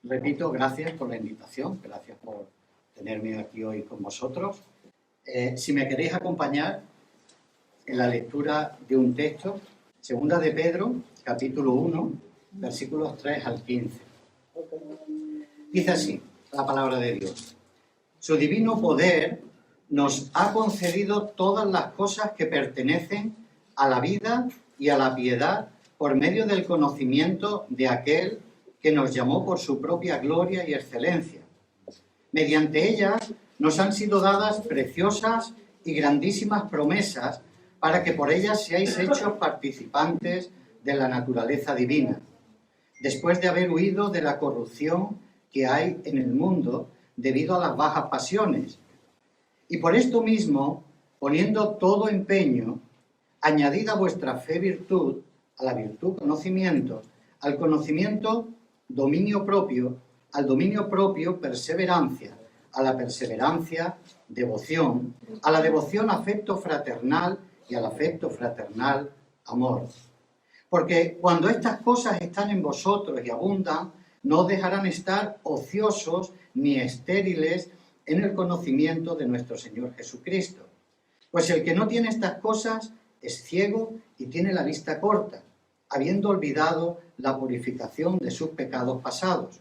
Repito, gracias por la invitación, gracias por tenerme aquí hoy con vosotros. Si me queréis acompañar en la lectura de un texto, Segunda de Pedro, capítulo 1, versículos 3 al 15. Dice así la palabra de Dios. Su divino poder nos ha concedido todas las cosas que pertenecen a la vida y a la piedad por medio del conocimiento de aquel que nos llamó por su propia gloria y excelencia. Mediante ellas nos han sido dadas preciosas y grandísimas promesas para que por ellas seáis hechos participantes de la naturaleza divina, después de haber huido de la corrupción que hay en el mundo debido a las bajas pasiones. Y por esto mismo, poniendo todo empeño, añadid a vuestra fe virtud, a la virtud conocimiento, al conocimiento dominio propio, al dominio propio perseverancia, a la perseverancia devoción, a la devoción afecto fraternal y al afecto fraternal amor. Porque cuando estas cosas están en vosotros y abundan, no os dejarán estar ociosos ni estériles en el conocimiento de nuestro Señor Jesucristo. Pues el que no tiene estas cosas es ciego y tiene la vista corta, habiendo olvidado la purificación de sus pecados pasados.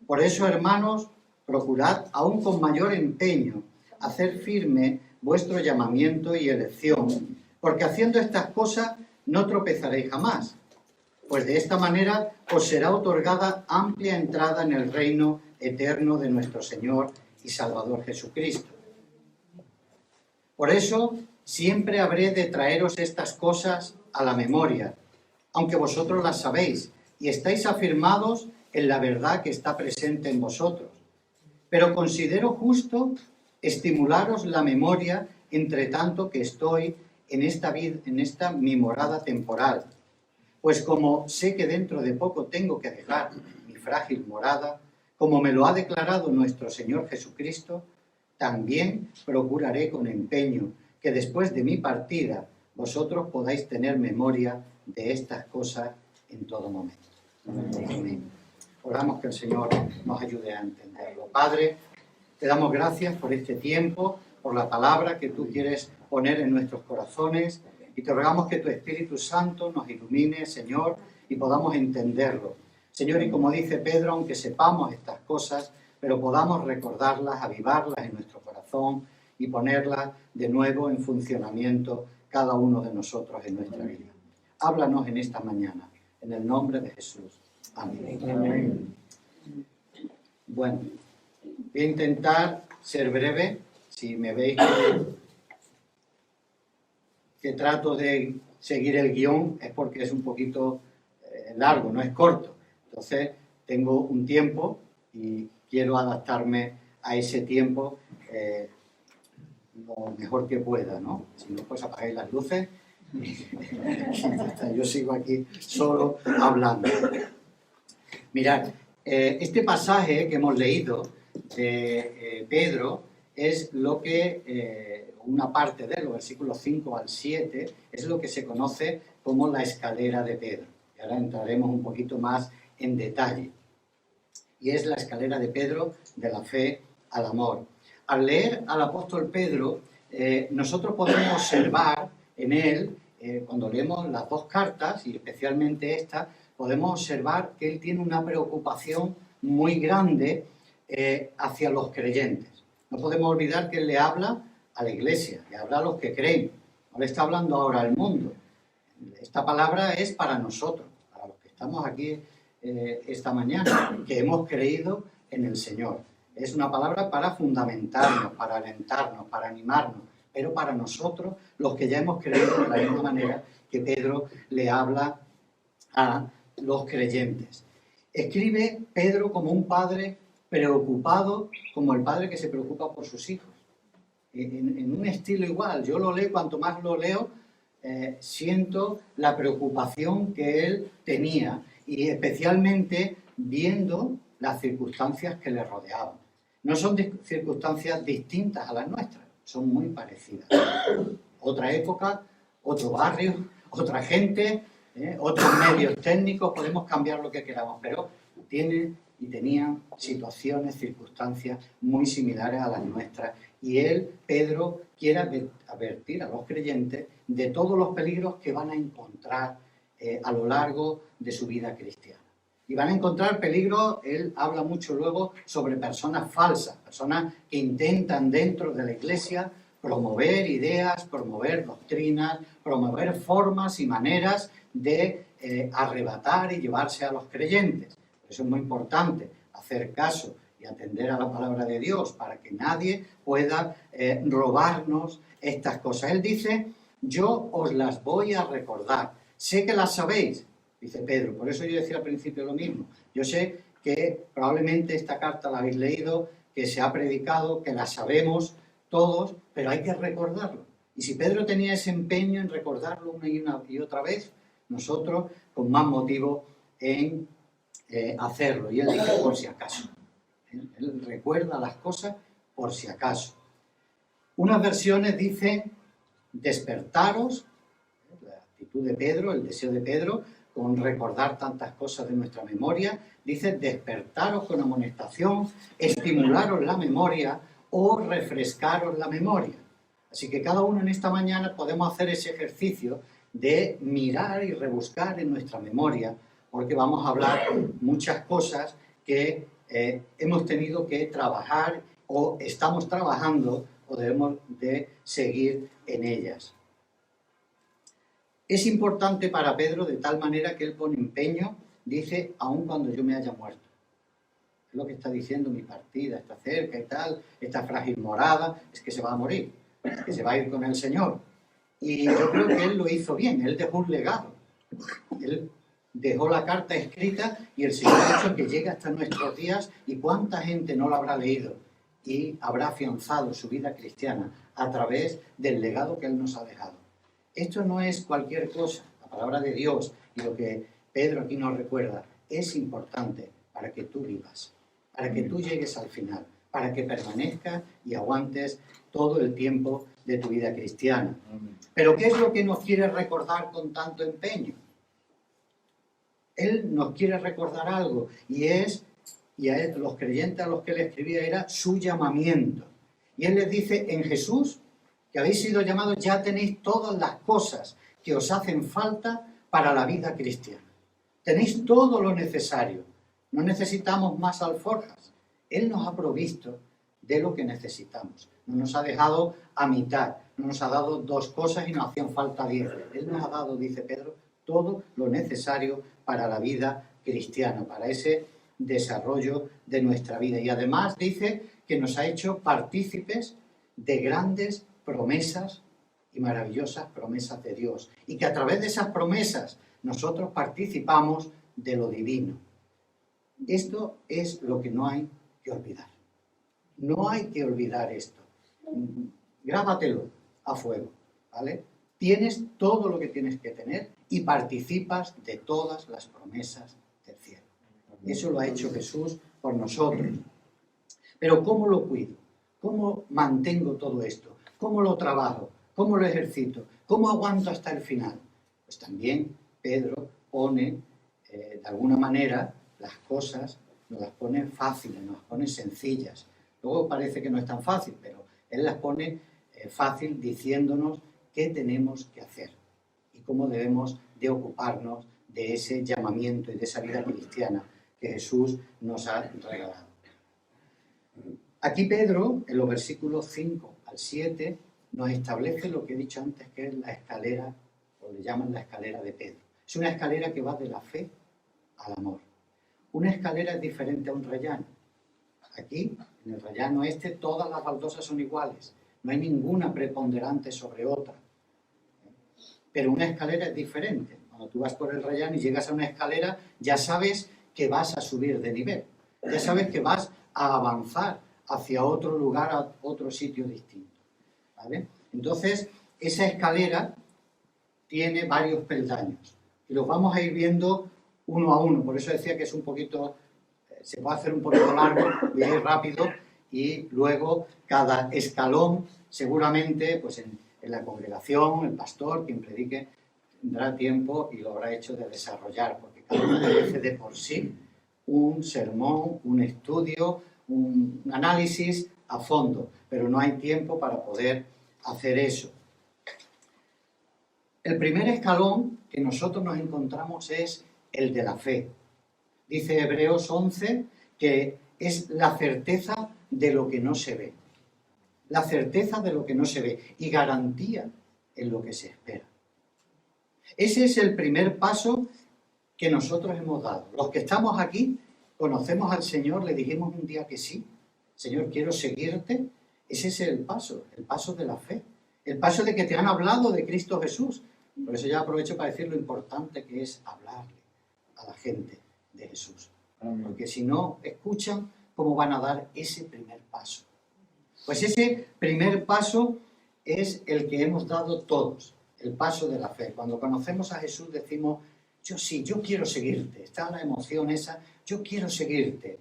Por eso, hermanos, procurad aún con mayor empeño hacer firme vuestro llamamiento y elección, porque haciendo estas cosas no tropezaréis jamás, pues de esta manera os será otorgada amplia entrada en el reino eterno de nuestro Señor y Salvador Jesucristo. Por eso siempre habré de traeros estas cosas a la memoria, aunque vosotros las sabéis y estáis afirmados en la verdad que está presente en vosotros. Pero considero justo estimularos la memoria entre tanto que estoy en esta mi morada temporal. Pues como sé que dentro de poco tengo que dejar mi frágil morada, como me lo ha declarado nuestro Señor Jesucristo, también procuraré con empeño que después de mi partida vosotros podáis tener memoria de estas cosas en todo momento. Amén. Oramos que el Señor nos ayude a entenderlo. Padre, te damos gracias por este tiempo, por la palabra que tú quieres poner en nuestros corazones y te rogamos que tu Espíritu Santo nos ilumine, Señor, y podamos entenderlo. Señor, y como dice Pedro, aunque sepamos estas cosas, pero podamos recordarlas, avivarlas en nuestro corazón y ponerlas de nuevo en funcionamiento cada uno de nosotros en nuestra vida. Háblanos en esta mañana, en el nombre de Jesús. Amén. Amén. Bueno, voy a intentar ser breve. Si me veis que trato de seguir el guión es porque es un poquito largo, no es corto. Entonces, tengo un tiempo y quiero adaptarme a ese tiempo lo mejor que pueda, ¿no? Si no, pues apagáis las luces y yo sigo aquí solo hablando. Mirad, este pasaje que hemos leído de Pedro es lo que, una parte de los versículos 5 al 7, es lo que se conoce como la escalera de Pedro. Y ahora entraremos un poquito más en detalle. Y es la escalera de Pedro de la fe al amor. Al leer al apóstol Pedro, nosotros podemos observar en él, cuando leemos las dos cartas, y especialmente esta, podemos observar que él tiene una preocupación muy grande hacia los creyentes. No podemos olvidar que él le habla a la iglesia, le habla a los que creen, no le está hablando ahora al mundo. Esta palabra es para nosotros, para los que estamos aquí esta mañana, que hemos creído en el Señor. Es una palabra para fundamentarnos, para alentarnos, para animarnos, pero para nosotros, los que ya hemos creído de la misma manera que Pedro le habla a los creyentes. Escribe Pedro como un padre preocupado, como el padre que se preocupa por sus hijos. En un estilo igual, yo lo leo, cuanto más lo leo, siento la preocupación que él tenía, y especialmente viendo las circunstancias que le rodeaban. No son circunstancias distintas a las nuestras, son muy parecidas. Otra época, otro barrio, otra gente, otros medios técnicos, podemos cambiar lo que queramos, pero tiene y tenían situaciones, circunstancias muy similares a las nuestras. Y él, Pedro, quiere advertir a los creyentes de todos los peligros que van a encontrar a lo largo de su vida cristiana. Y van a encontrar peligros, él habla mucho luego sobre personas falsas, personas que intentan dentro de la Iglesia promover ideas, promover doctrinas, promover formas y maneras de arrebatar y llevarse a los creyentes. Por eso es muy importante hacer caso y atender a la palabra de Dios para que nadie pueda robarnos estas cosas. Él dice, yo os las voy a recordar. Sé que las sabéis, dice Pedro. Por eso yo decía al principio lo mismo. Yo sé que probablemente esta carta la habéis leído, que se ha predicado, que la sabemos todos, pero hay que recordarlo. Y si Pedro tenía ese empeño en recordarlo una y otra vez, nosotros con más motivo en hacerlo. Y él dice por si acaso. Él recuerda las cosas por si acaso. Unas versiones dicen despertaros, la actitud de Pedro, el deseo de Pedro, con recordar tantas cosas de nuestra memoria, dice despertaros con amonestación, estimularos la memoria o refrescaros la memoria. Así que cada uno en esta mañana podemos hacer ese ejercicio de mirar y rebuscar en nuestra memoria, porque vamos a hablar muchas cosas que hemos tenido que trabajar o estamos trabajando o debemos de seguir en ellas. Es importante para Pedro de tal manera que él pone empeño, dice, aun cuando yo me haya muerto. Es lo que está diciendo, mi partida está cerca y tal, esta frágil morada, es que se va a morir, es que se va a ir con el Señor. Y yo creo que él lo hizo bien, él dejó un legado. Él dejó la carta escrita y el Señor ha hecho que llegue hasta nuestros días y cuánta gente no lo habrá leído y habrá afianzado su vida cristiana a través del legado que él nos ha dejado. Esto no es cualquier cosa, la palabra de Dios y lo que Pedro aquí nos recuerda es importante para que tú vivas, para que tú llegues al final, para que permanezcas y aguantes todo el tiempo de tu vida cristiana. Pero ¿qué es lo que nos quiere recordar con tanto empeño? Él nos quiere recordar algo y a él, los creyentes a los que le escribía era su llamamiento. Y él les dice, en Jesús, que habéis sido llamados, ya tenéis todas las cosas que os hacen falta para la vida cristiana. Tenéis todo lo necesario. No necesitamos más alforjas. Él nos ha provisto de lo que necesitamos. No nos ha dejado a mitad. No nos ha dado 2 cosas y nos hacían falta 10. Él nos ha dado, dice Pedro, todo lo necesario para la vida cristiana, para ese desarrollo de nuestra vida. Y además dice que nos ha hecho partícipes de grandes promesas y maravillosas promesas de Dios. Y que a través de esas promesas nosotros participamos de lo divino. Esto es lo que no hay que olvidar. No hay que olvidar esto. Grábatelo a fuego, ¿vale? Tienes todo lo que tienes que tener y participas de todas las promesas del cielo. Eso lo ha hecho Jesús por nosotros. Pero ¿cómo lo cuido? ¿Cómo mantengo todo esto? ¿Cómo lo trabajo? ¿Cómo lo ejercito? ¿Cómo aguanto hasta el final? Pues también Pedro pone, de alguna manera, las cosas, nos las pone fáciles, nos las pone sencillas. Luego parece que no es tan fácil, pero él las pone fácil diciéndonos qué tenemos que hacer y cómo debemos de ocuparnos de ese llamamiento y de esa vida cristiana que Jesús nos ha regalado. Aquí Pedro, en los versículos 5 al 7, nos establece lo que he dicho antes, que es la escalera, o le llaman la escalera de Pedro. Es una escalera que va de la fe al amor. Una escalera es diferente a un rellano. Aquí, en el rellano este, todas las baldosas son iguales. No hay ninguna preponderante sobre otra. Pero una escalera es diferente. Cuando tú vas por el rellano y llegas a una escalera, ya sabes que vas a subir de nivel. Ya sabes que vas a avanzar hacia otro lugar, a otro sitio distinto. ¿Vale? Entonces, esa escalera tiene varios peldaños. Y los vamos a ir viendo uno a uno. Por eso decía que es un poquito, se puede hacer un poquito largo, voy a ir rápido, y luego cada escalón, seguramente, pues en la congregación, el pastor, quien predique, tendrá tiempo y lo habrá hecho de desarrollar, porque cada una de veces de por sí un sermón, un estudio, un análisis a fondo, pero no hay tiempo para poder hacer eso. El primer escalón que nosotros nos encontramos es el de la fe. Dice Hebreos 11 que es la certeza de lo que no se ve. La certeza de lo que no se ve y garantía en lo que se espera. Ese es el primer paso que nosotros hemos dado. Los que estamos aquí, conocemos al Señor, le dijimos un día que sí. Señor, quiero seguirte. Ese es el paso de la fe. El paso de que te han hablado de Cristo Jesús. Por eso ya aprovecho para decir lo importante que es hablarle a la gente de Jesús. Porque si no escuchan, ¿cómo van a dar ese primer paso? Pues ese primer paso es el que hemos dado todos, el paso de la fe. Cuando conocemos a Jesús decimos, yo quiero seguirte. Está la emoción esa, yo quiero seguirte.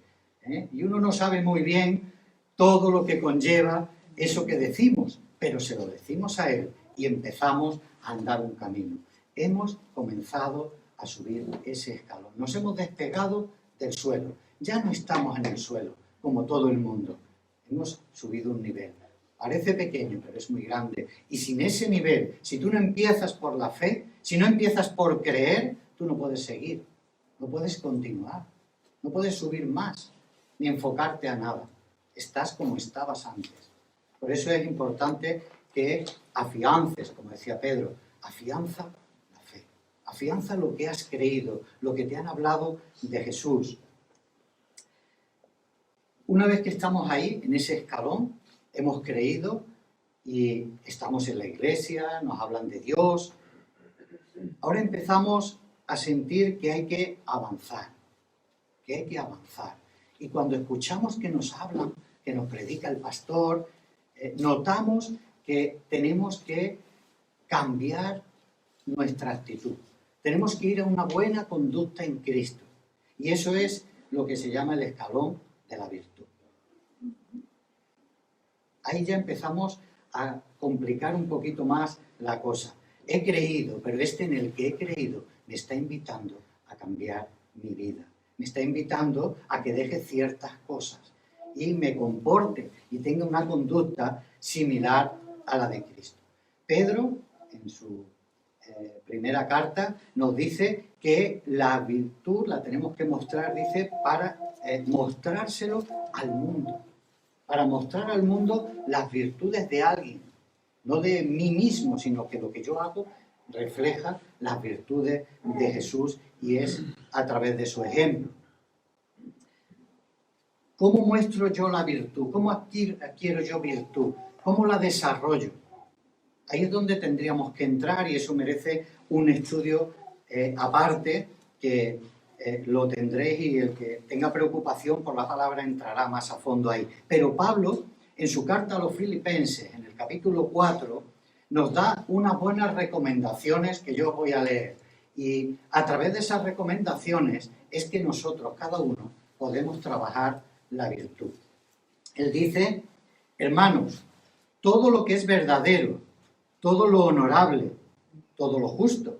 Y uno no sabe muy bien todo lo que conlleva eso que decimos, pero se lo decimos a Él y empezamos a andar un camino. Hemos comenzado a subir ese escalón. Nos hemos despegado del suelo. Ya no estamos en el suelo, como todo el mundo. Hemos subido un nivel. Parece pequeño, pero es muy grande. Y sin ese nivel, si tú no empiezas por la fe, si no empiezas por creer, tú no puedes seguir, no puedes continuar, no puedes subir más, ni enfocarte a nada. Estás como estabas antes. Por eso es importante que afiances, como decía Pedro, afianza la fe, afianza lo que has creído, lo que te han hablado de Jesús. Una vez que estamos ahí, en ese escalón, hemos creído y estamos en la iglesia, nos hablan de Dios. Ahora empezamos a sentir que hay que avanzar, Y cuando escuchamos que nos hablan, que nos predica el pastor, notamos que tenemos que cambiar nuestra actitud. Tenemos que ir a una buena conducta en Cristo. Y eso es lo que se llama el escalón de la virtud. Ahí ya empezamos a complicar un poquito más la cosa. He creído, pero en el que he creído me está invitando a cambiar mi vida. Me está invitando a que deje ciertas cosas y me comporte y tenga una conducta similar a la de Cristo. Pedro, en su primera carta, nos dice que la virtud la tenemos que mostrar, dice, para mostrárselo al mundo. Para mostrar al mundo las virtudes de alguien, no de mí mismo, sino que lo que yo hago refleja las virtudes de Jesús y es a través de su ejemplo. ¿Cómo muestro yo la virtud? ¿Cómo adquiero yo virtud? ¿Cómo la desarrollo? Ahí es donde tendríamos que entrar y eso merece un estudio aparte que lo tendréis y el que tenga preocupación por la palabra entrará más a fondo ahí. Pero Pablo, en su carta a los Filipenses, en el capítulo 4, nos da unas buenas recomendaciones que yo voy a leer. Y a través de esas recomendaciones es que nosotros, cada uno, podemos trabajar la virtud. Él dice, hermanos, todo lo que es verdadero, todo lo honorable, todo lo justo,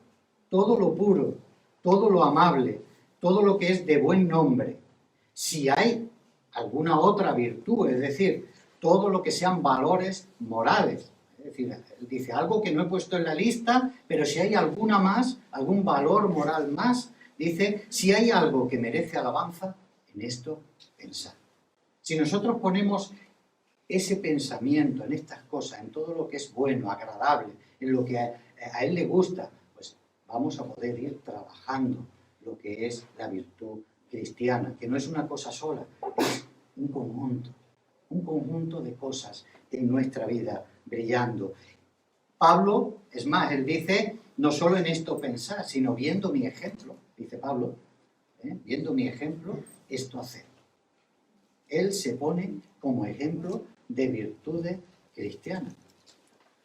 todo lo puro, todo lo amable, todo lo que es de buen nombre, si hay alguna otra virtud, es decir, todo lo que sean valores morales. Es decir, él dice algo que no he puesto en la lista, pero si hay alguna más, algún valor moral más, dice, si hay algo que merece alabanza, en esto pensad. Si nosotros ponemos ese pensamiento en estas cosas, en todo lo que es bueno, agradable, en lo que a él le gusta, pues vamos a poder ir trabajando lo que es la virtud cristiana, que no es una cosa sola, es un conjunto de cosas en nuestra vida brillando. Pablo, es más, él dice, no solo en esto pensar, sino viendo mi ejemplo, dice Pablo, viendo mi ejemplo, esto hacer. Él se pone como ejemplo de virtudes cristianas.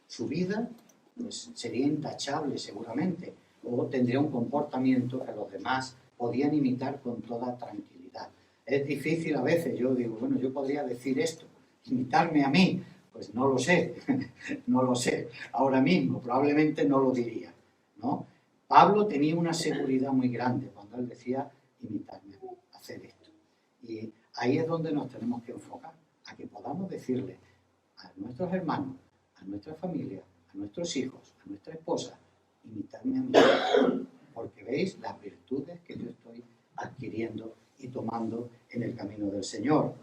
Su vida pues, sería intachable seguramente, o tendría un comportamiento que los demás podían imitar con toda tranquilidad. Es difícil a veces, yo digo, bueno, yo podría decir esto, imitarme a mí, pues no lo sé, no lo sé, ahora mismo probablemente no lo diría, ¿no? Pablo tenía una seguridad muy grande cuando él decía imitarme a mí, hacer esto. Y ahí es donde nos tenemos que enfocar, a que podamos decirle a nuestros hermanos, a nuestra familia, a nuestros hijos, a nuestra esposa, imitadme a mí, porque veis las virtudes que yo estoy adquiriendo y tomando en el camino del Señor.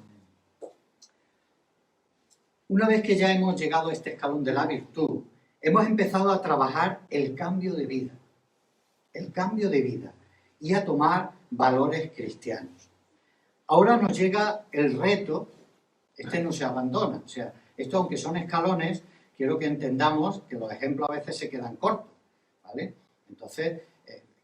Una vez que ya hemos llegado a este escalón de la virtud, hemos empezado a trabajar el cambio de vida y a tomar valores cristianos. Ahora nos llega el reto, este no se abandona, o sea, esto aunque son escalones, quiero que entendamos que los ejemplos a veces se quedan cortos, ¿vale? Entonces,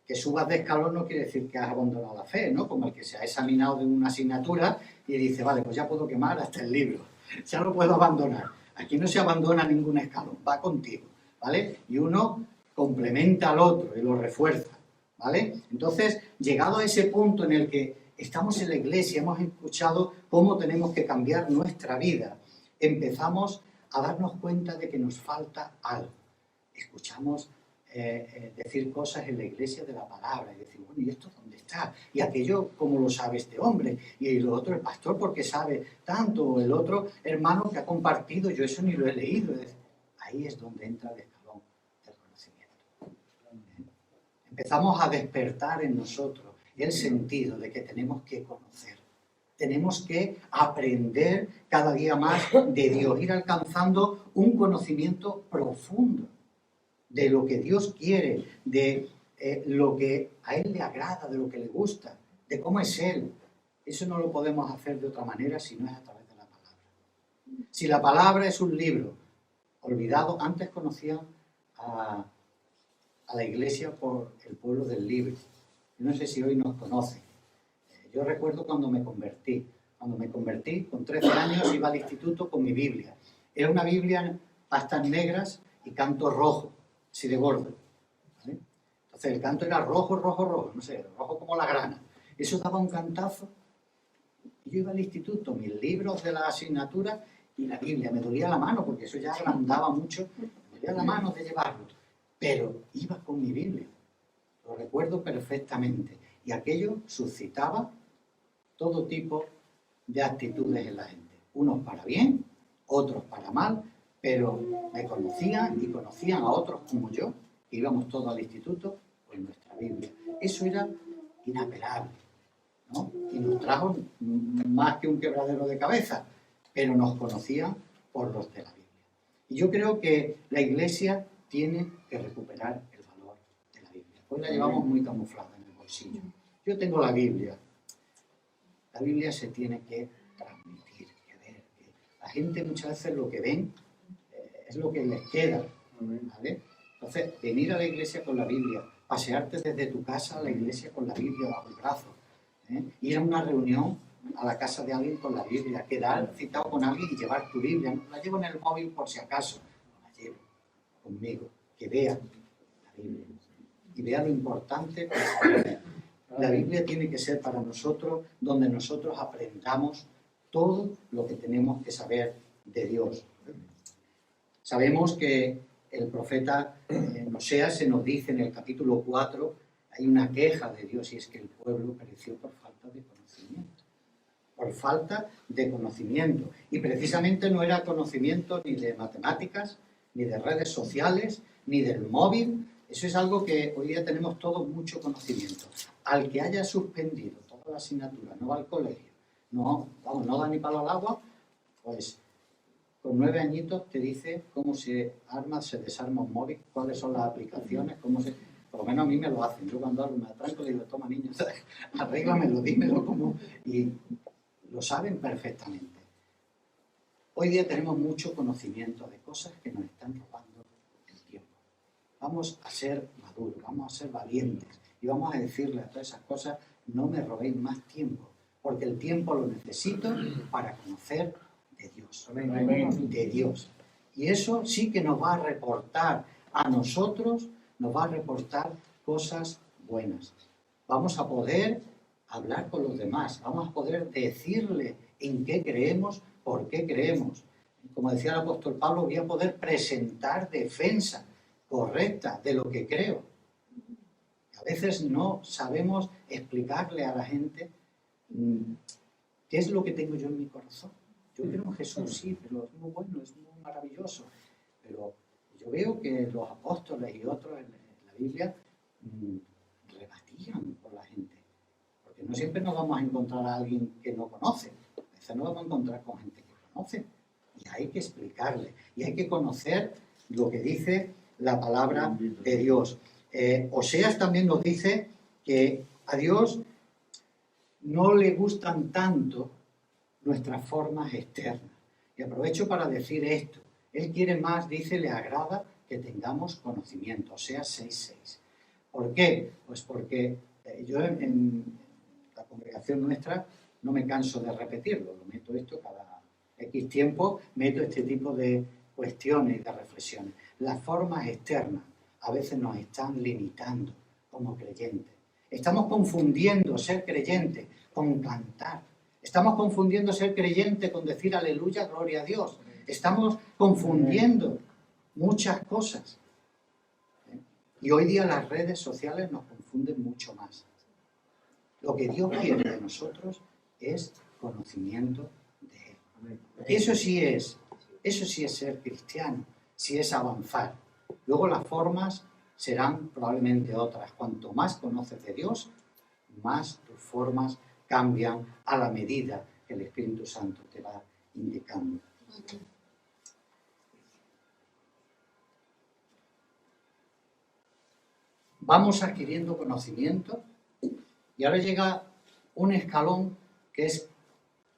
que subas de escalón no quiere decir que has abandonado la fe, ¿no? Como el que se ha examinado de una asignatura y dice, vale, pues ya puedo quemar hasta el libro, ya lo puedo abandonar. Aquí no se abandona ningún escalón, va contigo, ¿vale? Y uno complementa al otro y lo refuerza, ¿vale? Entonces, llegado a ese punto en el que estamos en la iglesia, hemos escuchado cómo tenemos que cambiar nuestra vida, empezamos a darnos cuenta de que nos falta algo. Escuchamos decir cosas en la iglesia de la palabra y decir, bueno, ¿y esto dónde está? Y aquello, ¿cómo lo sabe este hombre? Y lo otro, el pastor, porque sabe tanto, o el otro hermano que ha compartido, yo eso ni lo he leído. Ahí es donde entra el escalón del conocimiento. Empezamos a despertar en nosotros el sentido de que tenemos que conocer. Tenemos que aprender cada día más de Dios, ir alcanzando un conocimiento profundo de lo que Dios quiere, de lo que a Él le agrada, de lo que le gusta, de cómo es Él. Eso no lo podemos hacer de otra manera si no es a través de la palabra. Si la palabra es un libro olvidado, antes conocían a la iglesia por el pueblo del libro. Yo no sé si hoy nos conocen. Yo recuerdo cuando me convertí. Cuando me convertí, con 13 años, iba al instituto con mi Biblia. Era una Biblia, pastas negras y canto rojo, así de gordo, ¿vale? Entonces el canto era rojo, rojo, rojo, no sé, rojo como la grana. Eso daba un cantazo. Y yo iba al instituto, mis libros de la asignatura y la Biblia. Me dolía la mano, porque eso ya agrandaba mucho. Me dolía la mano de llevarlo. Pero iba con mi Biblia. Lo recuerdo perfectamente. Y aquello suscitaba todo tipo de actitudes en la gente. Unos para bien, otros para mal, pero me conocían y conocían a otros como yo, que íbamos todos al instituto con nuestra Biblia. Eso era inapelable, ¿no? Y nos trajo más que un quebradero de cabeza, pero nos conocían por los de la Biblia. Y yo creo que la Iglesia tiene que recuperar el valor de la Biblia. Hoy la llevamos muy camuflada en el bolsillo. Yo tengo la Biblia. La Biblia se tiene que transmitir, que ver. Que la gente muchas veces lo que ven es lo que les queda, ¿vale? Entonces, venir a la iglesia con la Biblia, pasearte desde tu casa a la iglesia con la Biblia bajo el brazo, ir a una reunión a la casa de alguien con la Biblia, quedar citado con alguien y llevar tu Biblia. No la llevo en el móvil por si acaso, la llevo conmigo, que vea la Biblia y vea lo importante que es. La Biblia tiene que ser para nosotros donde nosotros aprendamos todo lo que tenemos que saber de Dios. Sabemos que el profeta Oseas se nos dice en el capítulo 4, hay una queja de Dios y es que el pueblo pereció por falta de conocimiento. Por falta de conocimiento. Y precisamente no era conocimiento ni de matemáticas, ni de redes sociales, ni del móvil. Eso es algo que hoy día tenemos todos mucho conocimiento. Al que haya suspendido toda la asignatura, no va al colegio, no da ni palo al agua, pues con 9 añitos te dice cómo se arma, se desarma un móvil, cuáles son las aplicaciones, por lo menos a mí me lo hacen. Yo cuando algo me atranco digo, toma niño, arréglamelo, dímelo cómo, y lo saben perfectamente. Hoy día tenemos mucho conocimiento de cosas que nos están robando el tiempo. Vamos a ser maduros, vamos a ser valientes y vamos a decirle a todas esas cosas, no me robéis más tiempo, porque el tiempo lo necesito para conocer de Dios, de Dios. Y eso sí que nos va a reportar a nosotros, nos va a reportar cosas buenas. Vamos a poder hablar con los demás, vamos a poder decirle en qué creemos, por qué creemos. Como decía el apóstol Pablo, voy a poder presentar defensa correcta de lo que creo. A veces no sabemos explicarle a la gente ¿Qué es lo que tengo yo en mi corazón? Yo creo en Jesús, sí, pero es muy bueno, es muy maravilloso. Pero yo veo que los apóstoles y otros en la Biblia rebatían por la gente. Porque no siempre nos vamos a encontrar a alguien que no conoce. A veces nos vamos a encontrar con gente que conoce. Y hay que explicarle. Y hay que conocer lo que dice la palabra de Dios. Oseas también nos dice que a Dios no le gustan tanto nuestras formas externas. Y aprovecho para decir esto. Él quiere más, dice, le agrada que tengamos conocimiento. Oseas 6:6. ¿Por qué? Pues porque yo en la congregación nuestra no me canso de repetirlo. Lo meto esto cada X tiempo, meto este tipo de cuestiones y de reflexiones. Las formas externas a veces nos están limitando como creyentes. Estamos confundiendo ser creyente con cantar. Estamos confundiendo ser creyente con decir aleluya, gloria a Dios. Estamos confundiendo muchas cosas. Y hoy día las redes sociales nos confunden mucho más. Lo que Dios quiere de nosotros es conocimiento de Él. Eso sí es ser cristiano, sí es avanzar. Luego las formas serán probablemente otras. Cuanto más conoces de Dios, más tus formas cambian a la medida que el Espíritu Santo te va indicando. Vamos adquiriendo conocimiento y ahora llega un escalón que es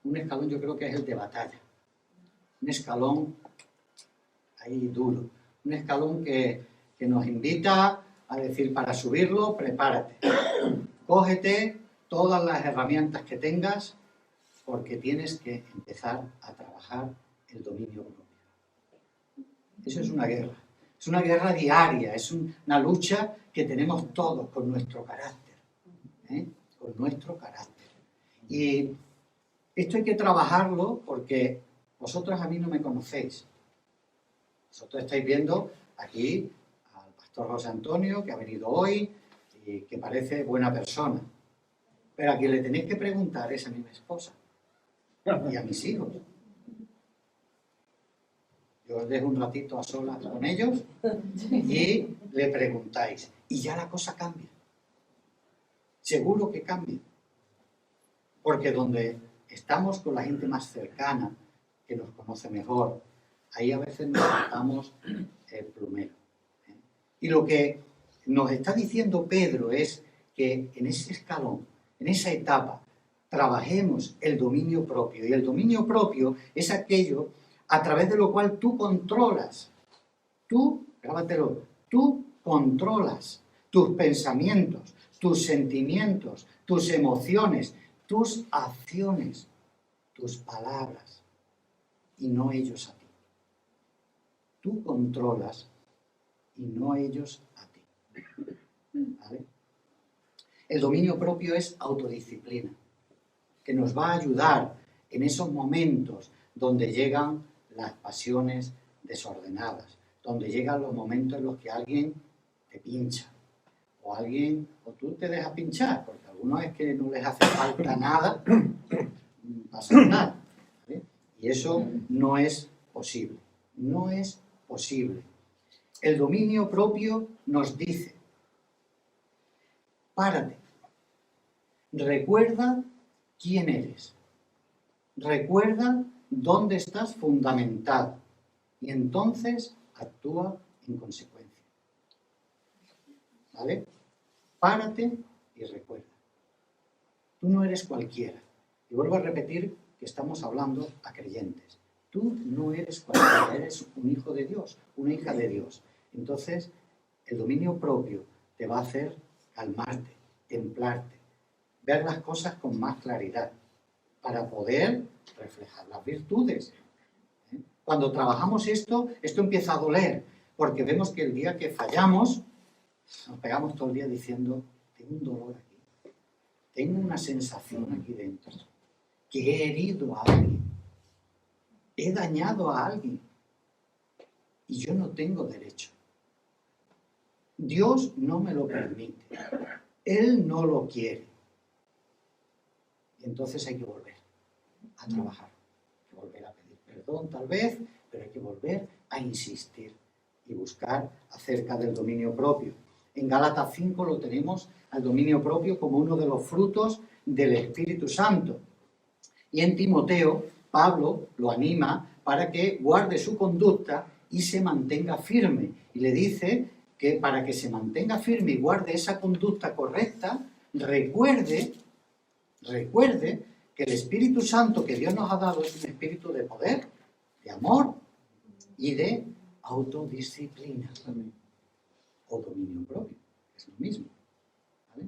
un escalón, yo creo que es el de batalla. Un escalón ahí duro. Un escalón que nos invita a decir, para subirlo, prepárate. Cógete todas las herramientas que tengas porque tienes que empezar a trabajar el dominio propio. Eso es una guerra. Es una guerra diaria, es una lucha que tenemos todos con nuestro carácter. Con nuestro carácter. Y esto hay que trabajarlo porque vosotros a mí no me conocéis. Vosotros estáis viendo aquí al pastor José Antonio, que ha venido hoy y que parece buena persona. Pero a quien le tenéis que preguntar es a mi esposa y a mis hijos. Yo os dejo un ratito a solas con ellos y le preguntáis. Y ya la cosa cambia. Seguro que cambia. Porque donde estamos con la gente más cercana, que nos conoce mejor, ahí a veces nos saltamos el plumero. Y lo que nos está diciendo Pedro es que en ese escalón, en esa etapa, trabajemos el dominio propio. Y el dominio propio es aquello a través de lo cual tú controlas. Grábatelo, tú controlas tus pensamientos, tus sentimientos, tus emociones, tus acciones, tus palabras, y no ellos a ti. Tú controlas y no ellos a ti. ¿Vale? El dominio propio es autodisciplina, que nos va a ayudar en esos momentos donde llegan las pasiones desordenadas, donde llegan los momentos en los que alguien te pincha, o tú te dejas pinchar, porque a algunos es que no les hace falta nada para saltar, ¿vale? Y eso no es posible, no es posible. El dominio propio nos dice, párate, recuerda quién eres, recuerda dónde estás fundamentado y entonces actúa en consecuencia. ¿Vale? Párate y recuerda. Tú no eres cualquiera. Y vuelvo a repetir que estamos hablando a creyentes. Tú no eres cualquiera, eres un hijo de Dios, una hija de Dios. Entonces, el dominio propio te va a hacer calmarte, templarte, ver las cosas con más claridad, para poder reflejar las virtudes. Cuando trabajamos esto empieza a doler, porque vemos que el día que fallamos, nos pegamos todo el día diciendo, tengo un dolor aquí, tengo una sensación aquí dentro, que he herido a alguien, he dañado a alguien, y yo no tengo derecho. Dios no me lo permite, Él no lo quiere. Y entonces hay que volver a trabajar, hay que volver a pedir perdón tal vez, pero hay que volver a insistir y buscar acerca del dominio propio. En Gálatas 5 lo tenemos al dominio propio como uno de los frutos del Espíritu Santo. Y en Timoteo, Pablo lo anima para que guarde su conducta y se mantenga firme. Y le dice que para que se mantenga firme y guarde esa conducta correcta, recuerde que el Espíritu Santo que Dios nos ha dado es un espíritu de poder, de amor y de autodisciplina o dominio propio, es lo mismo. ¿Vale?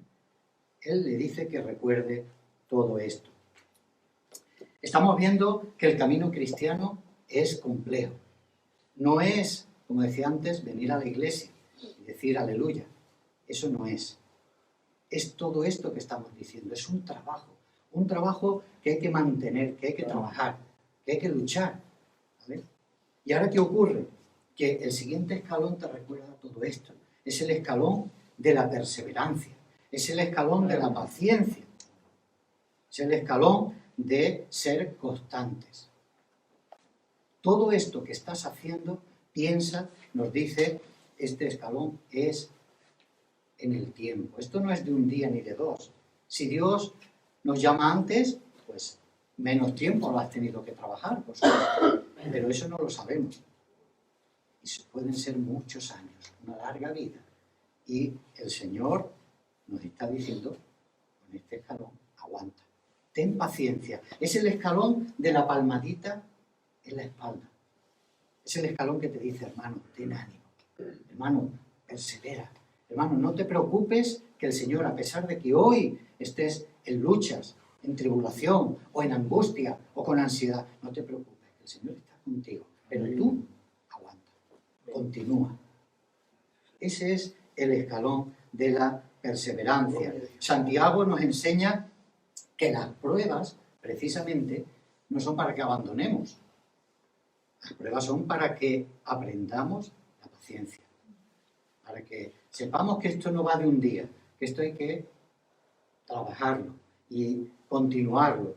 Él le dice que recuerde todo esto. Estamos viendo que el camino cristiano es complejo. No es, como decía antes, venir a la iglesia y decir aleluya. Eso no es. Es todo esto que estamos diciendo. Es un trabajo que hay que mantener, que hay que trabajar, que hay que luchar. ¿Vale? ¿Y ahora qué ocurre? Que el siguiente escalón te recuerda todo esto. Es el escalón de la perseverancia. Es el escalón de la paciencia. Es el escalón de ser constantes. Todo esto que estás haciendo, piensa, nos dice, este escalón es en el tiempo. Esto no es de un día ni de dos. Si Dios nos llama antes, pues menos tiempo lo has tenido que trabajar, por supuesto. Pero eso no lo sabemos. Y pueden ser muchos años, una larga vida. Y el Señor nos está diciendo, con este escalón, aguanta. Ten paciencia. Es el escalón de la palmadita en la espalda. Es el escalón que te dice, hermano, ten ánimo. Hermano, persevera. Hermano, no te preocupes que el Señor, a pesar de que hoy estés en luchas, en tribulación, o en angustia, o con ansiedad, no te preocupes, que el Señor está contigo. Pero tú, aguanta. Continúa. Ese es el escalón de la perseverancia. Santiago nos enseña que las pruebas, precisamente, no son para que abandonemos. Las pruebas son para que aprendamos la paciencia. Para que sepamos que esto no va de un día, que esto hay que trabajarlo y continuarlo.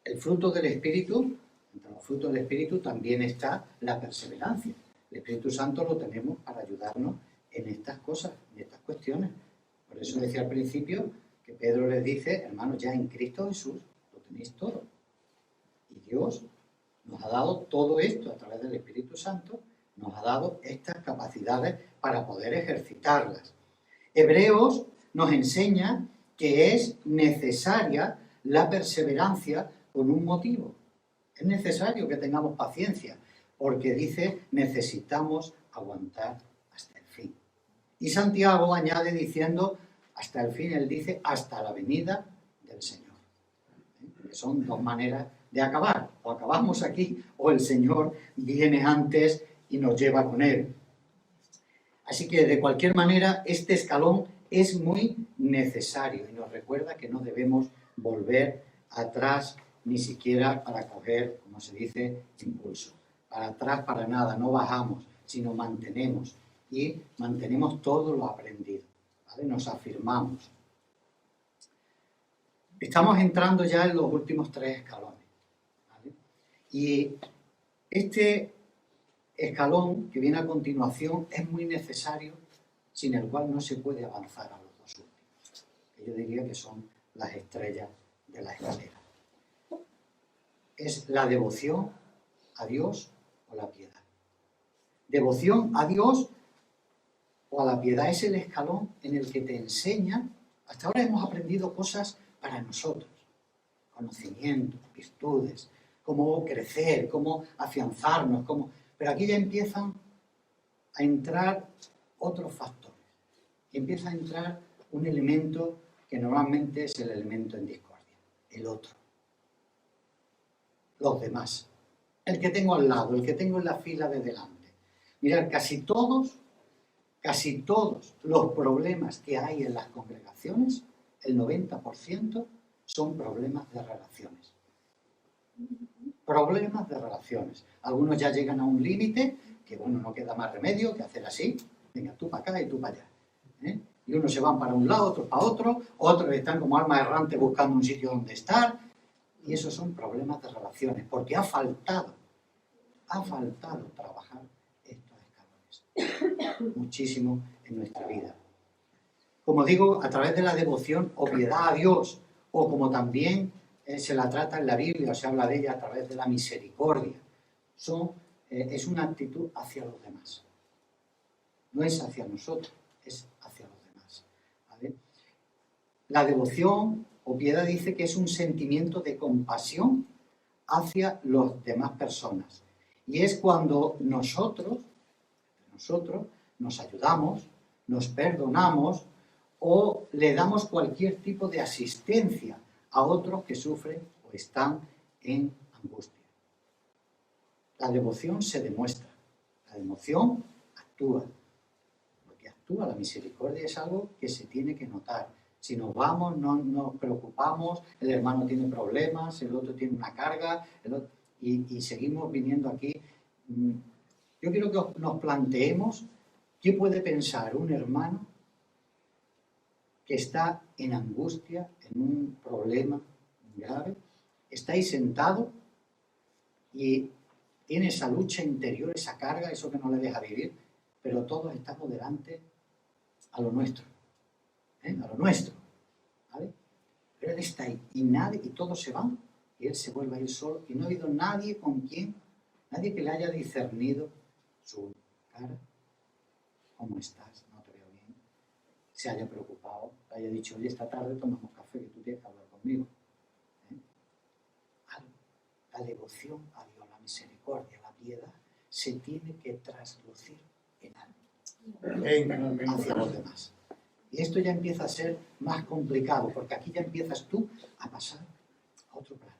El fruto del Espíritu, entre los frutos del Espíritu también está la perseverancia. El Espíritu Santo lo tenemos para ayudarnos en estas cosas, en estas cuestiones. Por eso decía al principio que Pedro les dice, hermanos, ya en Cristo Jesús lo tenéis todo. Y Dios nos ha dado todo esto a través del Espíritu Santo, nos ha dado estas capacidades para poder ejercitarlas. Hebreos nos enseña que es necesaria la perseverancia con un motivo. Es necesario que tengamos paciencia, porque dice, necesitamos aguantar hasta el fin. Y Santiago añade diciendo, hasta el fin, él dice, hasta la venida del Señor. Que son dos maneras de acabar. O acabamos aquí, o el Señor viene antes y nos lleva con él. Así que, de cualquier manera, este escalón es muy necesario y nos recuerda que no debemos volver atrás ni siquiera para coger, como se dice, impulso. Para atrás, para nada, no bajamos, sino mantenemos. Y mantenemos todo lo aprendido. ¿Vale? Nos afirmamos. Estamos entrando ya en los últimos 3 escalones. ¿Vale? Y este escalón que viene a continuación es muy necesario, sin el cual no se puede avanzar a los 2 últimos. Yo diría que son las estrellas de la escalera. Es la devoción a Dios o la piedad. Devoción a Dios o a la piedad es el escalón en el que te enseña. Hasta ahora hemos aprendido cosas para nosotros, conocimientos, virtudes, cómo crecer, cómo afianzarnos, pero aquí ya empiezan a entrar otros factores. Empieza a entrar un elemento que normalmente es el elemento en discordia, el otro, los demás, el que tengo al lado, el que tengo en la fila de delante. Mirad, casi todos los problemas que hay en las congregaciones, el 90% son problemas de relaciones. Problemas de relaciones. Algunos ya llegan a un límite que, bueno, no queda más remedio que hacer así. Venga, tú para acá y tú para allá. Y unos se van para un lado, otros para otro, otros están como almas errantes buscando un sitio donde estar. Y esos son problemas de relaciones, porque ha faltado trabajar estos escalones muchísimo en nuestra vida. Como digo, a través de la devoción o piedad a Dios, o como también se la trata en la Biblia, o se habla de ella a través de la misericordia, es una actitud hacia los demás. No es hacia nosotros, es hacia los demás. ¿Vale? La devoción o piedad dice que es un sentimiento de compasión hacia las demás personas. Y es cuando nosotros nos ayudamos, nos perdonamos o le damos cualquier tipo de asistencia a otros que sufren o están en angustia. La devoción se demuestra, la devoción actúa, porque actúa. La misericordia es algo que se tiene que notar. Si nos vamos, no nos preocupamos, el hermano tiene problemas, el otro tiene una carga, y seguimos viniendo aquí. Yo quiero que nos planteemos qué puede pensar un hermano que está en angustia, en un problema grave, está ahí sentado y tiene esa lucha interior, esa carga, eso que no le deja vivir, pero todos estamos delante a lo nuestro, a lo nuestro, ¿vale? Pero él está ahí y todos se van y él se vuelve a ir solo y no ha habido nadie nadie que le haya discernido su cara. ¿Cómo estás? No te veo bien. Se haya preocupado, le haya dicho, oye, esta tarde tomamos café, que tú tienes que hablar conmigo. La devoción a Dios, la misericordia, la piedad, se tiene que traslucir en algo hacia los demás. Y esto ya empieza a ser más complicado, porque aquí ya empiezas tú a pasar a otro plano.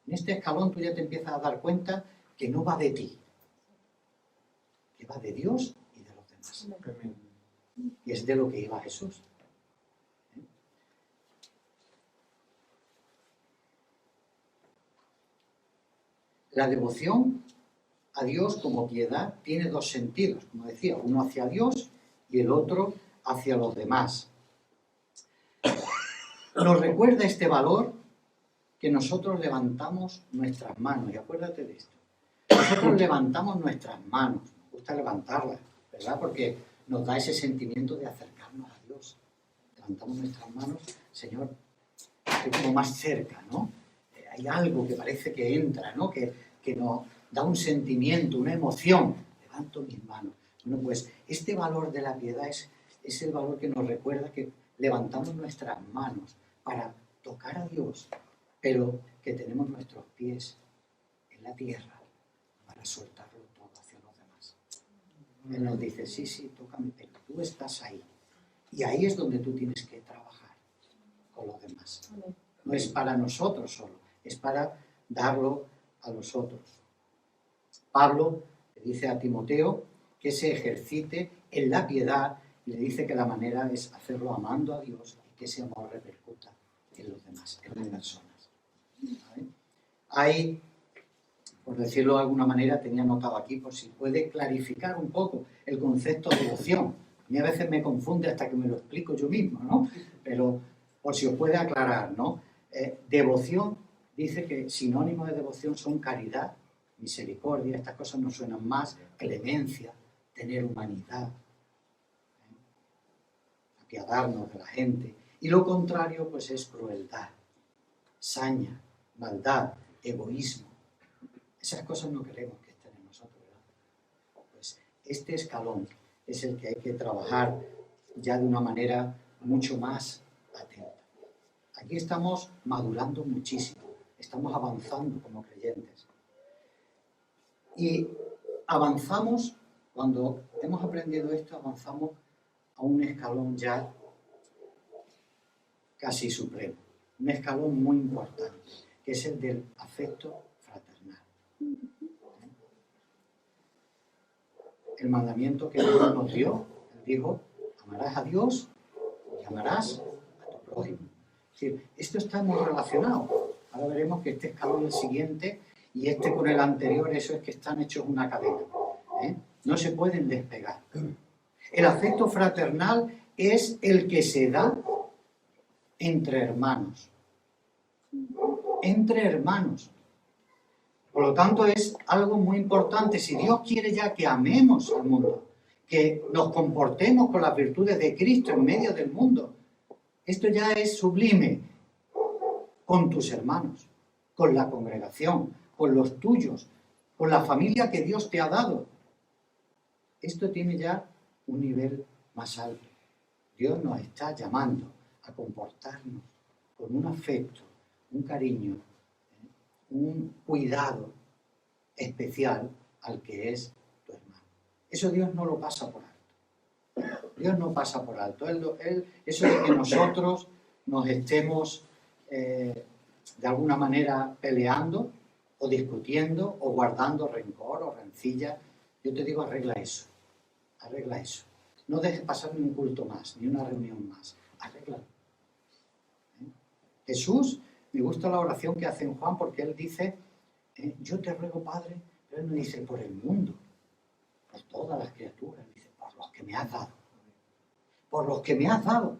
En este escalón tú ya te empiezas a dar cuenta que no va de ti, que va de Dios y de los demás. Y es de lo que iba Jesús. La devoción a Dios como piedad tiene dos sentidos, como decía, uno hacia Dios y el otro hacia los demás. Nos recuerda este valor que nosotros levantamos nuestras manos, y acuérdate de esto. Nosotros levantamos nuestras manos, nos gusta levantarlas, ¿verdad? Porque nos da ese sentimiento de acercarnos a Dios. Levantamos nuestras manos, Señor, estoy como más cerca, ¿no? Hay algo que parece que entra, ¿no? Que nos da un sentimiento, una emoción. Levanto mis manos. Bueno, pues este valor de la piedad es el valor que nos recuerda que levantamos nuestras manos para tocar a Dios, pero que tenemos nuestros pies en la tierra para soltarlo todo hacia los demás. Él nos dice, sí, tócame, pero tú estás ahí. Y ahí es donde tú tienes que trabajar con los demás. No es para nosotros solo, es para darlo a los otros. Pablo le dice a Timoteo que se ejercite en la piedad y le dice que la manera es hacerlo amando a Dios y que ese amor repercuta en los demás, en las personas. ¿Vale? Hay, por decirlo de alguna manera, tenía anotado aquí, por si puede clarificar un poco el concepto de devoción. A mí a veces me confunde hasta que me lo explico yo mismo, ¿no? Pero por si os puede aclarar, ¿no? Devoción, dice que sinónimos de devoción son caridad, misericordia, estas cosas nos suenan más, clemencia, tener humanidad, apiadarnos de la gente. Y lo contrario, pues es crueldad, saña, maldad, egoísmo. Esas cosas no queremos que estén en nosotros, ¿verdad? Pues este escalón es el que hay que trabajar ya de una manera mucho más atenta. Aquí estamos madurando muchísimo, estamos avanzando como creyentes. Y avanzamos, cuando hemos aprendido esto, avanzamos a un escalón ya casi supremo, un escalón muy importante, que es el del afecto fraternal. El mandamiento que Dios nos dio, Él dijo, amarás a Dios y amarás a tu prójimo. Es decir, esto está muy relacionado. Ahora veremos que este escalón es el siguiente y este con el anterior, eso es que están hechos una cadena. No se pueden despegar. El afecto fraternal es el que se da entre hermanos. Entre hermanos. Por lo tanto, es algo muy importante. Si Dios quiere ya que amemos al mundo, que nos comportemos con las virtudes de Cristo en medio del mundo, esto ya es sublime con tus hermanos, con la congregación, con los tuyos, con la familia que Dios te ha dado. Esto tiene ya un nivel más alto. Dios nos está llamando a comportarnos con un afecto, un cariño, un cuidado especial al que es tu hermano. Eso Dios no lo pasa por alto. Dios no pasa por alto. Eso de que nosotros nos estemos de alguna manera peleando o discutiendo o guardando rencor o rencilla, yo te digo, arregla eso. Arregla eso. No dejes pasar ni un culto más, ni una reunión más. Arréglalo. Jesús, me gusta la oración que hace en Juan porque él dice, yo te ruego, Padre, pero él no dice por el mundo, por todas las criaturas, dice por los que me has dado. Por los que me has dado.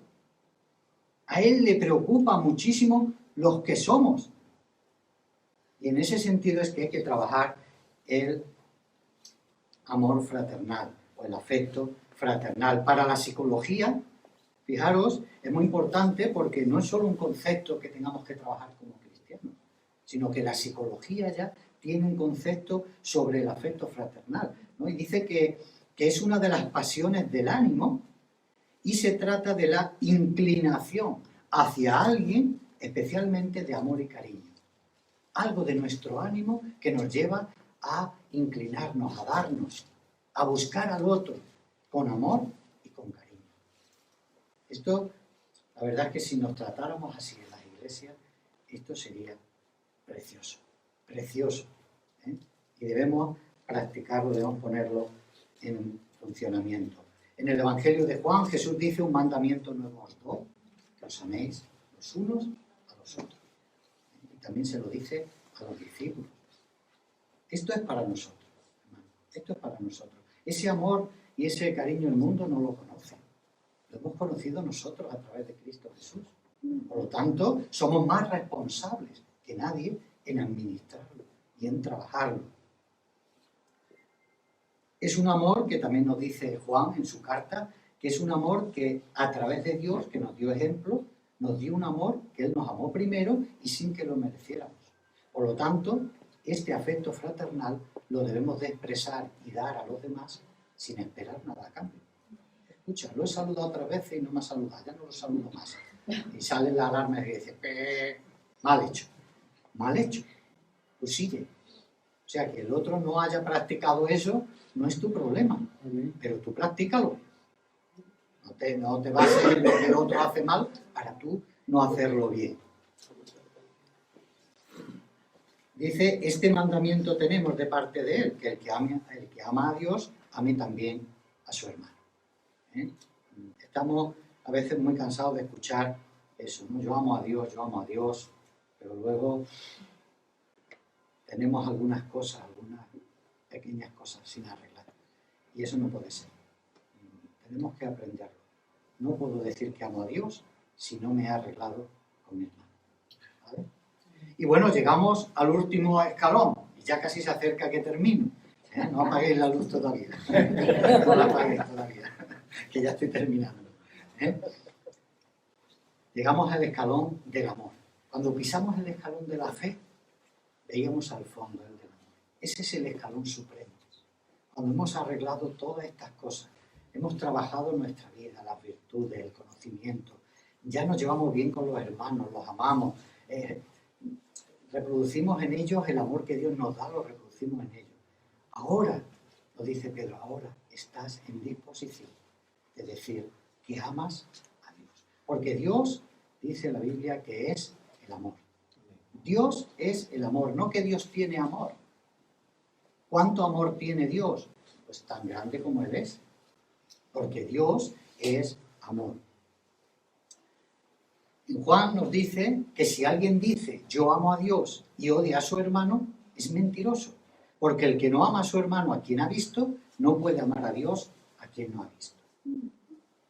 A él le preocupa muchísimo los que somos. Y en ese sentido es que hay que trabajar el amor fraternal o el afecto fraternal. Para la psicología, fijaros, es muy importante porque no es solo un concepto que tengamos que trabajar como cristianos, sino que la psicología ya tiene un concepto sobre el afecto fraternal, ¿no? Y dice que es una de las pasiones del ánimo y se trata de la inclinación hacia alguien, especialmente de amor y cariño. Algo de nuestro ánimo que nos lleva a inclinarnos, a darnos, a buscar al otro con amor y con cariño. Esto, la verdad es que si nos tratáramos así en las iglesias, esto sería precioso, precioso. Y debemos practicarlo, debemos ponerlo en funcionamiento. En el Evangelio de Juan, Jesús dice un mandamiento nuevo os doy, que os améis los unos a los otros. Y también se lo dice a los discípulos. Esto es para nosotros, hermano. Esto es para nosotros. Ese amor y ese cariño el mundo no lo conoce. Lo hemos conocido nosotros a través de Cristo Jesús. Por lo tanto, somos más responsables que nadie en administrarlo y en trabajarlo. Es un amor que también nos dice Juan en su carta, que es un amor que a través de Dios, que nos dio ejemplo, nos dio un amor que Él nos amó primero y sin que lo mereciéramos. Por lo tanto, este afecto fraternal lo debemos de expresar y dar a los demás sin esperar nada a cambio. Escucha, lo he saludado otras veces y no me ha saludado, ya no lo saludo más. Y sale la alarma y dice, mal hecho, mal hecho. Pues sigue. O sea, que el otro no haya practicado eso no es tu problema, pero tú practícalo. No te bases en lo que el otro hace mal para tú no hacerlo bien. Dice, este mandamiento tenemos de parte de Él, que el que ama a Dios, ame también a su hermano. Estamos a veces muy cansados de escuchar eso, ¿no? Yo amo a Dios, pero luego tenemos algunas cosas, algunas pequeñas cosas sin arreglar. Y eso no puede ser. Tenemos que aprenderlo. No puedo decir que amo a Dios si no me he arreglado con mi hermano. ¿Vale? Y bueno, llegamos al último escalón. Y ya casi se acerca que termino. No apaguéis la luz todavía. No la apaguéis todavía. Que ya estoy terminando. Llegamos al escalón del amor. Cuando pisamos el escalón de la fe, veíamos al fondo el del amor. Ese es el escalón supremo. Cuando hemos arreglado todas estas cosas, hemos trabajado nuestra vida, las virtudes, el conocimiento, ya nos llevamos bien con los hermanos, los amamos, reproducimos en ellos el amor que Dios nos da, lo reproducimos en ellos. Ahora, lo dice Pedro, ahora estás en disposición de decir que amas a Dios. Porque Dios, dice la Biblia, que es el amor. Dios es el amor, no que Dios tiene amor. ¿Cuánto amor tiene Dios? Pues tan grande como Él es. Porque Dios es amor. Y Juan nos dice que si alguien dice yo amo a Dios y odia a su hermano, es mentiroso. Porque el que no ama a su hermano a quien ha visto, no puede amar a Dios a quien no ha visto.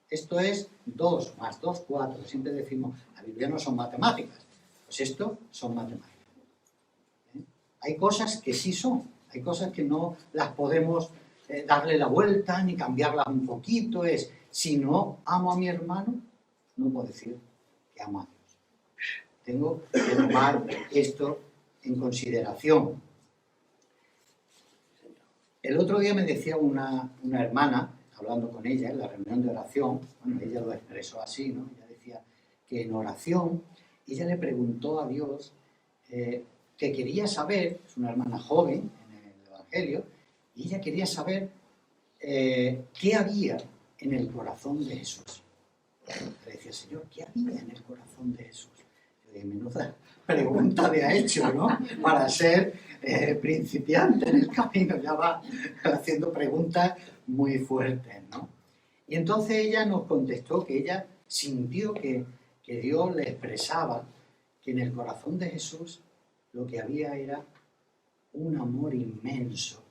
Esto es 2 más 2, 4. Siempre decimos, la Biblia no son matemáticas. Pues esto son matemáticas. Hay cosas que sí son, hay cosas que no las podemos darle la vuelta ni cambiarlas un poquito. Es, si no amo a mi hermano, no puedo decir que amo a Dios. Tengo que tomar esto en consideración. El otro día me decía una hermana, hablando con ella en la reunión de oración, bueno, ella lo expresó así, ¿no? Ella decía que en oración, ella le preguntó a Dios que quería saber, es una hermana joven en el Evangelio, y ella quería saber qué había en el corazón de Jesús. Le decía, Señor, ¿qué había en el corazón de Jesús? Yo dije, menuda pregunta le ha hecho, ¿no? Para ser principiante en el camino, ya va haciendo preguntas muy fuertes, ¿no? Y entonces ella nos contestó que ella sintió que Dios le expresaba que en el corazón de Jesús lo que había era un amor inmenso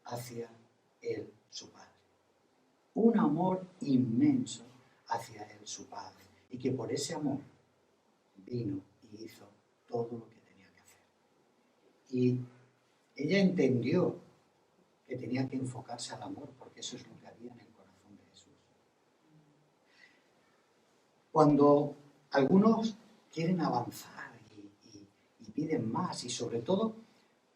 hacia él, su Padre. Un amor inmenso hacia él, su Padre. Y que por ese amor vino y hizo todo lo que tenía que hacer. Y ella entendió que tenía que enfocarse al amor, porque eso es lo que había en el corazón de Jesús. Cuando algunos quieren avanzar y piden más, y sobre todo,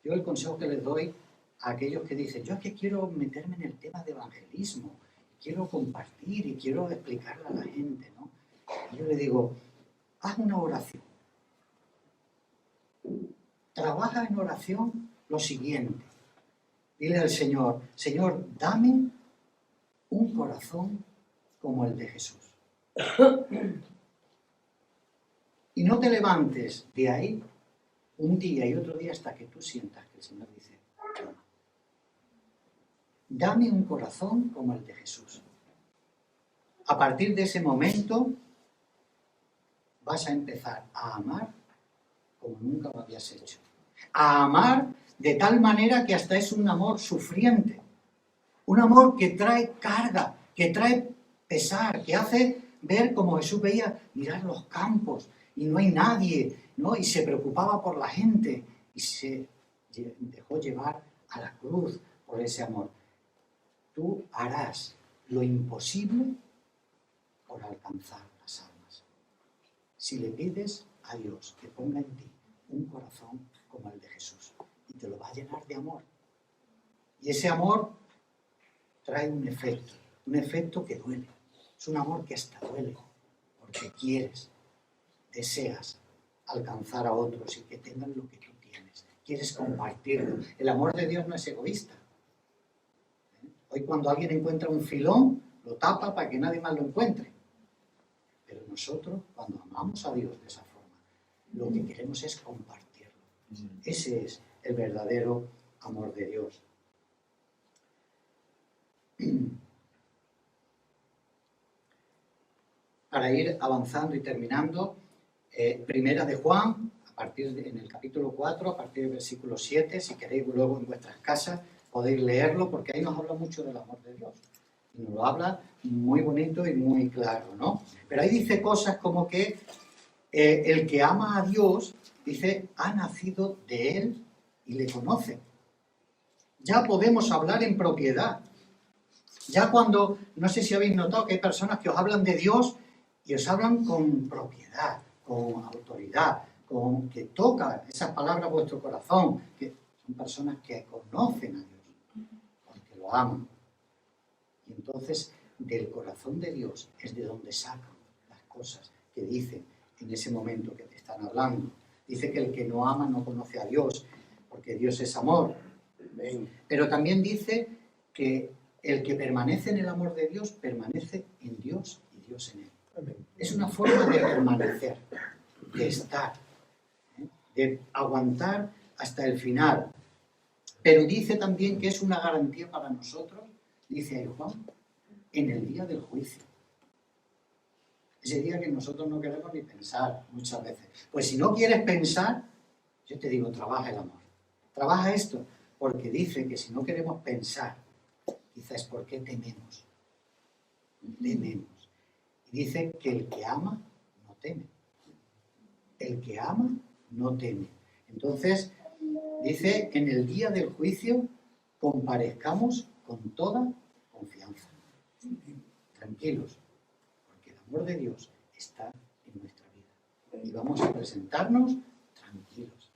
yo el consejo que les doy a aquellos que dicen, yo es que quiero meterme en el tema de evangelismo, quiero compartir y quiero explicarle a la gente, ¿no? Y yo le digo, haz una oración. Trabaja en oración lo siguiente. Dile al Señor, Señor, dame un corazón como el de Jesús. Y no te levantes de ahí un día y otro día hasta que tú sientas que el Señor dice, toma. Dame un corazón como el de Jesús. A partir de ese momento vas a empezar a amar como nunca lo habías hecho. A amar de tal manera que hasta es un amor sufriente. Un amor que trae carga, que trae pesar, que hace ver como Jesús veía, mirar los campos y no hay nadie, ¿no? Y se preocupaba por la gente y se dejó llevar a la cruz por ese amor. Tú harás lo imposible por alcanzar las almas. Si le pides a Dios que ponga en ti un corazón como el de Jesús y te lo va a llenar de amor. Y ese amor trae un efecto que duele. Es un amor que hasta duele, porque quieres, deseas alcanzar a otros y que tengan lo que tú tienes. Quieres compartirlo. El amor de Dios no es egoísta. Hoy cuando alguien encuentra un filón, lo tapa para que nadie más lo encuentre. Pero nosotros, cuando amamos a Dios de esa forma, lo que queremos es compartirlo. Ese es el verdadero amor de Dios. Para ir avanzando y terminando, Primera de Juan, en el capítulo 4, a partir del versículo 7, si queréis luego en vuestras casas podéis leerlo, porque ahí nos habla mucho del amor de Dios. Y nos lo habla muy bonito y muy claro, ¿no? Pero ahí dice cosas como que el que ama a Dios, dice, ha nacido de Él y le conoce. Ya podemos hablar en propiedad. Ya cuando, no sé si habéis notado que hay personas que os hablan de Dios y os hablan con propiedad, con autoridad, con que tocan esas palabras a vuestro corazón, que son personas que conocen a Dios, porque lo aman. Y entonces, del corazón de Dios es de donde sacan las cosas que dicen en ese momento que te están hablando. Dice que el que no ama no conoce a Dios, porque Dios es amor. Pero también dice que el que permanece en el amor de Dios, permanece en Dios y Dios en él. Es una forma de permanecer, de estar, de aguantar hasta el final. Pero dice también que es una garantía para nosotros, dice ahí Juan, en el día del juicio. Ese día que nosotros no queremos ni pensar muchas veces. Pues si no quieres pensar, yo te digo, trabaja el amor. Trabaja esto, porque dice que si no queremos pensar, quizás es porque tememos. tememos. Y dice que el que ama no teme. El que ama no teme. Entonces, dice, en el día del juicio comparezcamos con toda confianza. Tranquilos, porque el amor de Dios está en nuestra vida. Y vamos a presentarnos tranquilos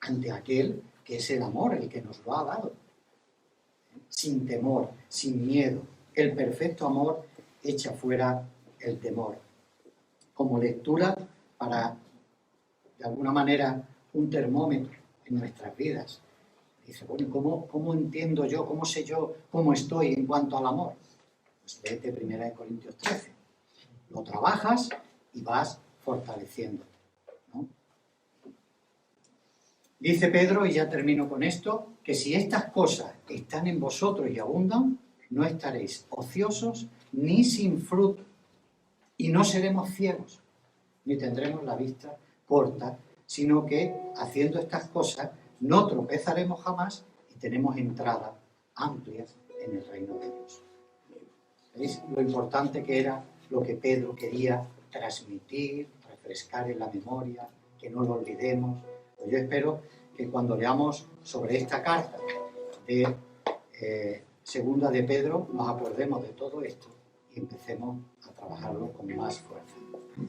ante aquel que es el amor, el que nos lo ha dado. Sin temor, sin miedo. El perfecto amor echa fuera el temor. Como lectura para, de alguna manera, un termómetro en nuestras vidas. Dice, bueno, ¿cómo entiendo yo, cómo sé yo cómo estoy en cuanto al amor? Pues léete 1 Corintios 13. Lo trabajas y vas fortaleciéndote, ¿no? Dice Pedro, y ya termino con esto, que si estas cosas están en vosotros y abundan, no estaréis ociosos ni sin fruto, y no seremos ciegos, ni tendremos la vista corta, sino que haciendo estas cosas no tropezaremos jamás y tenemos entrada amplia en el reino de Dios. ¿Veis lo importante que era lo que Pedro quería transmitir, refrescar en la memoria, que no lo olvidemos? Pues yo espero que cuando leamos sobre esta carta de segunda de Pedro nos acordemos de todo esto y empecemos a trabajarlo con más fuerza.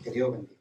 Que Dios bendiga.